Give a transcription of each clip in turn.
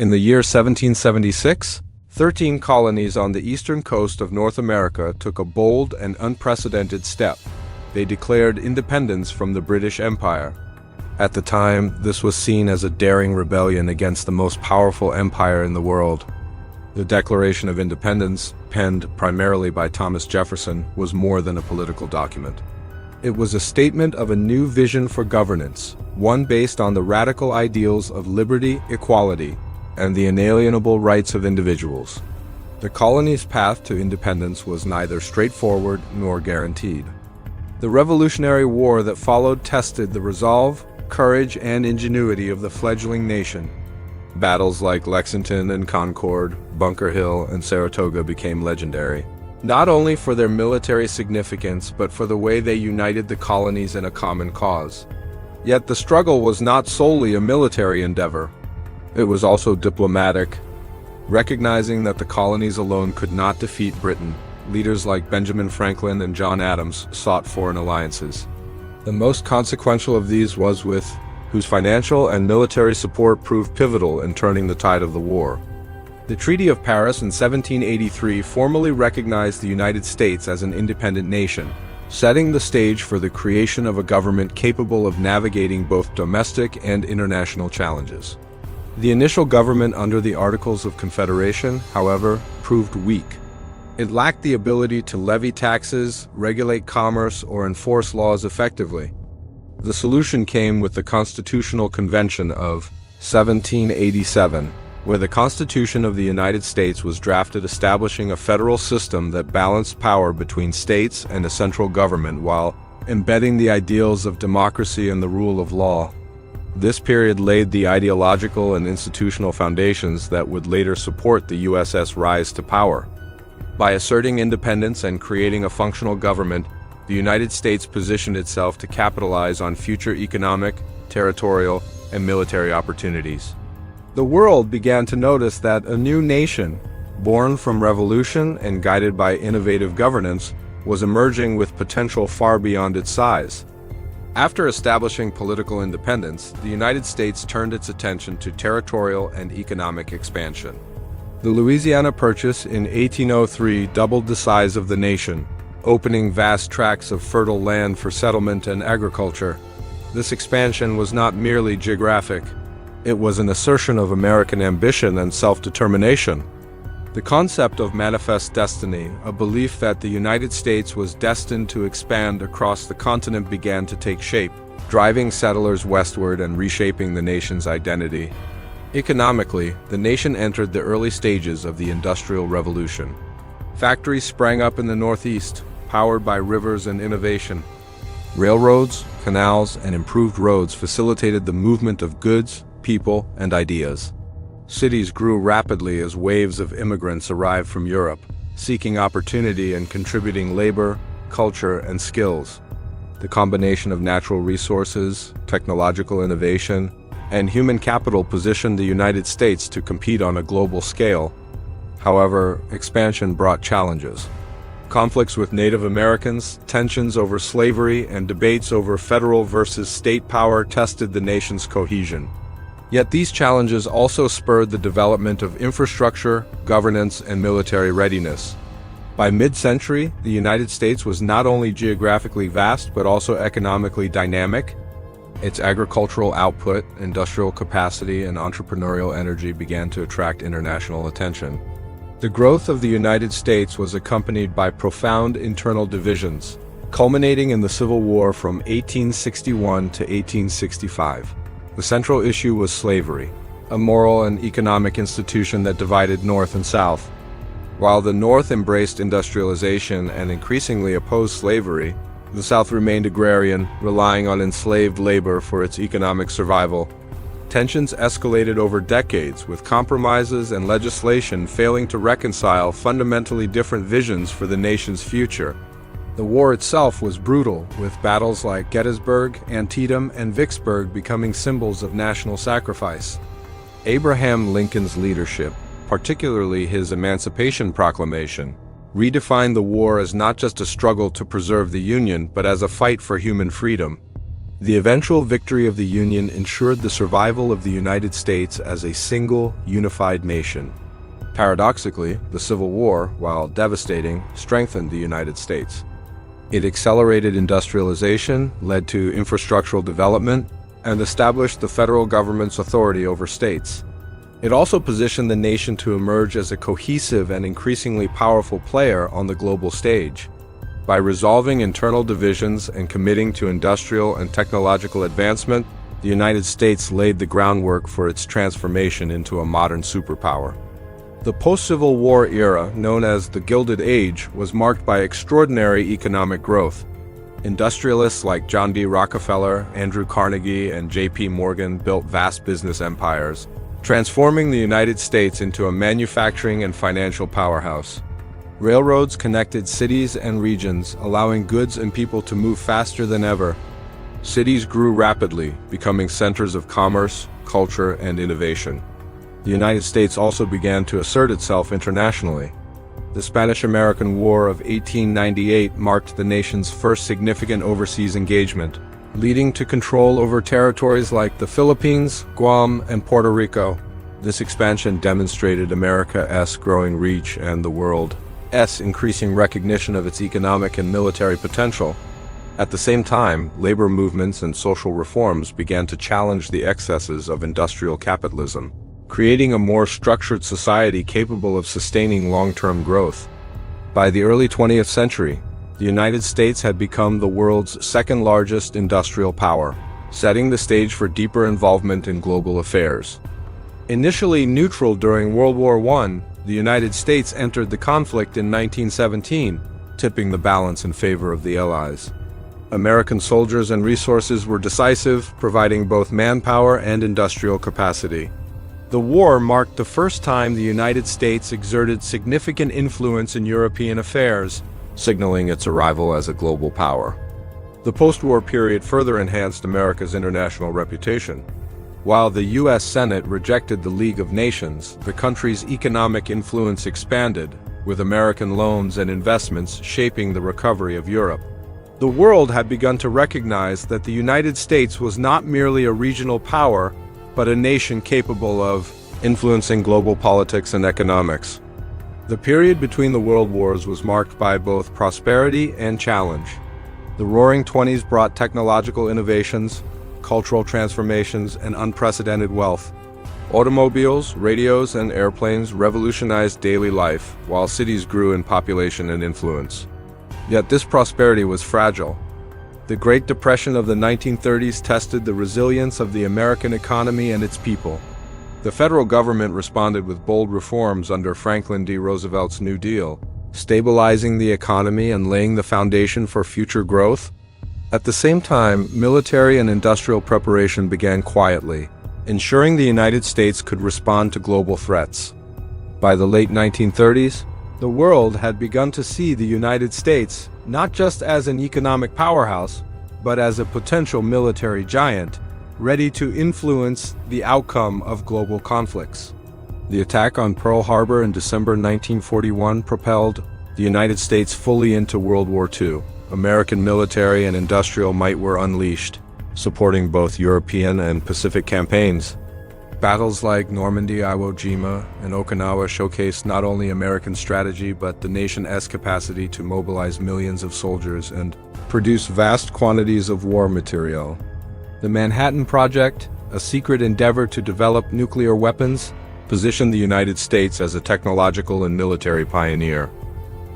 In the year 1776, 13 colonies on the eastern coast of North America took a bold and unprecedented step. They declared independence from the British Empire. At the time, this was seen as a daring rebellion against the most powerful empire in the world. The Declaration of Independence, penned primarily by Thomas Jefferson, was more than a political document. It was a statement of a new vision for governance, one based on the radical ideals of liberty, equality, and the inalienable rights of individuals. The colony's path to independence was neither straightforward nor guaranteed. The Revolutionary War that followed tested the resolve, courage, and ingenuity of the fledgling nation. Battles like Lexington and Concord, Bunker Hill, and Saratoga became legendary, not only for their military significance but for the way they united the colonies in a common cause. Yet the struggle was not solely a military endeavor. It was also diplomatic. Recognizing that the colonies alone could not defeat Britain, leaders like Benjamin Franklin and John Adams sought foreign alliances. The most consequential of these was with whose financial and military support proved pivotal in turning the tide of the war. The Treaty of Paris in 1783 formally recognized the United States as an independent nation, setting the stage for the creation of a government capable of navigating both domestic and international challenges. The initial government under the Articles of Confederation, however, proved weak. It lacked the ability to levy taxes, regulate commerce, or enforce laws effectively. The solution came with the Constitutional Convention of 1787, where the Constitution of the United States was drafted establishing a federal system that balanced power between states and a central government while embedding the ideals of democracy and the rule of law. This period laid the ideological and institutional foundations that would later support the US's rise to power. By asserting independence and creating a functional government, the United States positioned itself to capitalize on future economic, territorial, and military opportunities. The world began to notice that a new nation, born from revolution and guided by innovative governance, was emerging with potential far beyond its size. After establishing political independence, the United States turned its attention to territorial and economic expansion. The Louisiana Purchase in 1803 doubled the size of the nation, opening vast tracts of fertile land for settlement and agriculture. This expansion was not merely geographic. It was an assertion of American ambition and self-determination. The concept of manifest destiny, a belief that the United States was destined to expand across the continent, began to take shape, driving settlers westward and reshaping the nation's identity. Economically, the nation entered the early stages of the Industrial Revolution. Factories sprang up in the Northeast, powered by rivers and innovation. Railroads, canals, and improved roads facilitated the movement of goods, people, and ideas. Cities grew rapidly as waves of immigrants arrived from Europe, seeking opportunity and contributing labor, culture, and skills. The combination of natural resources, technological innovation, and human capital positioned the United States to compete on a global scale. However, expansion brought challenges. Conflicts with Native Americans, tensions over slavery, and debates over federal versus state power tested the nation's cohesion. Yet these challenges also spurred the development of infrastructure, governance, and military readiness. By mid-century, the United States was not only geographically vast but also economically dynamic. Its agricultural output, industrial capacity, and entrepreneurial energy began to attract international attention. The growth of the United States was accompanied by profound internal divisions, culminating in the Civil War from 1861 to 1865. The central issue was slavery, a moral and economic institution that divided North and South. While the North embraced industrialization and increasingly opposed slavery, the South remained agrarian, relying on enslaved labor for its economic survival. Tensions escalated over decades, with compromises and legislation failing to reconcile fundamentally different visions for the nation's future. The war itself was brutal, with battles like Gettysburg, Antietam, and Vicksburg becoming symbols of national sacrifice. Abraham Lincoln's leadership, particularly his Emancipation Proclamation, redefined the war as not just a struggle to preserve the Union, but as a fight for human freedom. The eventual victory of the Union ensured the survival of the United States as a single, unified nation. Paradoxically, the Civil War, while devastating, strengthened the United States. It accelerated industrialization, led to infrastructural development, and established the federal government's authority over states. It also positioned the nation to emerge as a cohesive and increasingly powerful player on the global stage. By resolving internal divisions and committing to industrial and technological advancement, the United States laid the groundwork for its transformation into a modern superpower. The post-Civil War era, known as the Gilded Age, was marked by extraordinary economic growth. Industrialists like John D. Rockefeller, Andrew Carnegie, and J.P. Morgan built vast business empires, transforming the United States into a manufacturing and financial powerhouse. Railroads connected cities and regions, allowing goods and people to move faster than ever. Cities grew rapidly, becoming centers of commerce, culture, and innovation. The United States also began to assert itself internationally. The Spanish-American War of 1898 marked the nation's first significant overseas engagement, leading to control over territories like the Philippines, Guam, and Puerto Rico. This expansion demonstrated America's growing reach and the world's increasing recognition of its economic and military potential. At the same time, labor movements and social reforms began to challenge the excesses of industrial capitalism, creating a more structured society capable of sustaining long-term growth. By the early 20th century, the United States had become the world's second-largest industrial power, setting the stage for deeper involvement in global affairs. Initially neutral during World War I, the United States entered the conflict in 1917, tipping the balance in favor of the Allies. American soldiers and resources were decisive, providing both manpower and industrial capacity. The war marked the first time the United States exerted significant influence in European affairs, signaling its arrival as a global power. The post-war period further enhanced America's international reputation. While the U.S. Senate rejected the League of Nations, the country's economic influence expanded, with American loans and investments shaping the recovery of Europe. The world had begun to recognize that the United States was not merely a regional power, but a nation capable of influencing global politics and economics. The period between the world wars was marked by both prosperity and challenge. The Roaring Twenties brought technological innovations, cultural transformations, and unprecedented wealth. Automobiles, radios, and airplanes revolutionized daily life, while cities grew in population and influence. Yet this prosperity was fragile. The Great Depression of the 1930s tested the resilience of the American economy and its people. The federal government responded with bold reforms under Franklin D. Roosevelt's New Deal, stabilizing the economy and laying the foundation for future growth. At the same time, military and industrial preparation began quietly, ensuring the United States could respond to global threats. By the late 1930s, the world had begun to see the United States not just as an economic powerhouse, but as a potential military giant, ready to influence the outcome of global conflicts. The attack on Pearl Harbor in December 1941 propelled the United States fully into World War II. American military and industrial might were unleashed, supporting both European and Pacific campaigns. Battles like Normandy, Iwo Jima, and Okinawa showcased not only American strategy but the nation's capacity to mobilize millions of soldiers and produce vast quantities of war material. The Manhattan Project, a secret endeavor to develop nuclear weapons, positioned the United States as a technological and military pioneer.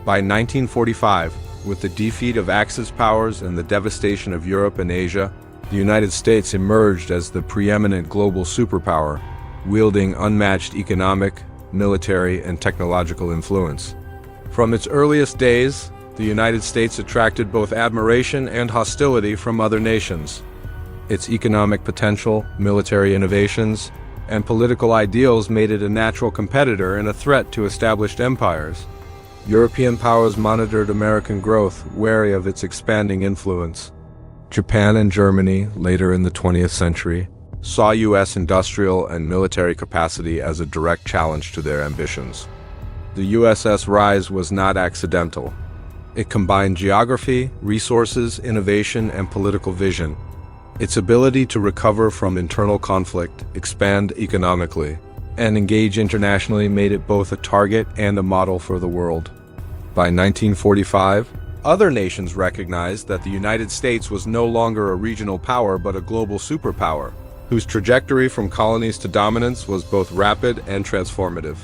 By 1945, with the defeat of Axis powers and the devastation of Europe and Asia, the United States emerged as the preeminent global superpower, wielding unmatched economic, military, and technological influence. From its earliest days, the United States attracted both admiration and hostility from other nations. Its economic potential, military innovations, and political ideals made it a natural competitor and a threat to established empires. European powers monitored American growth, wary of its expanding influence. Japan and Germany, later in the 20th century, saw U.S. industrial and military capacity as a direct challenge to their ambitions. The USS rise was not accidental. It combined geography, resources, innovation, and political vision. Its ability to recover from internal conflict, expand economically, and engage internationally made it both a target and a model for the world. By 1945, other nations recognized that the United States was no longer a regional power but a global superpower, whose trajectory from colonies to dominance was both rapid and transformative.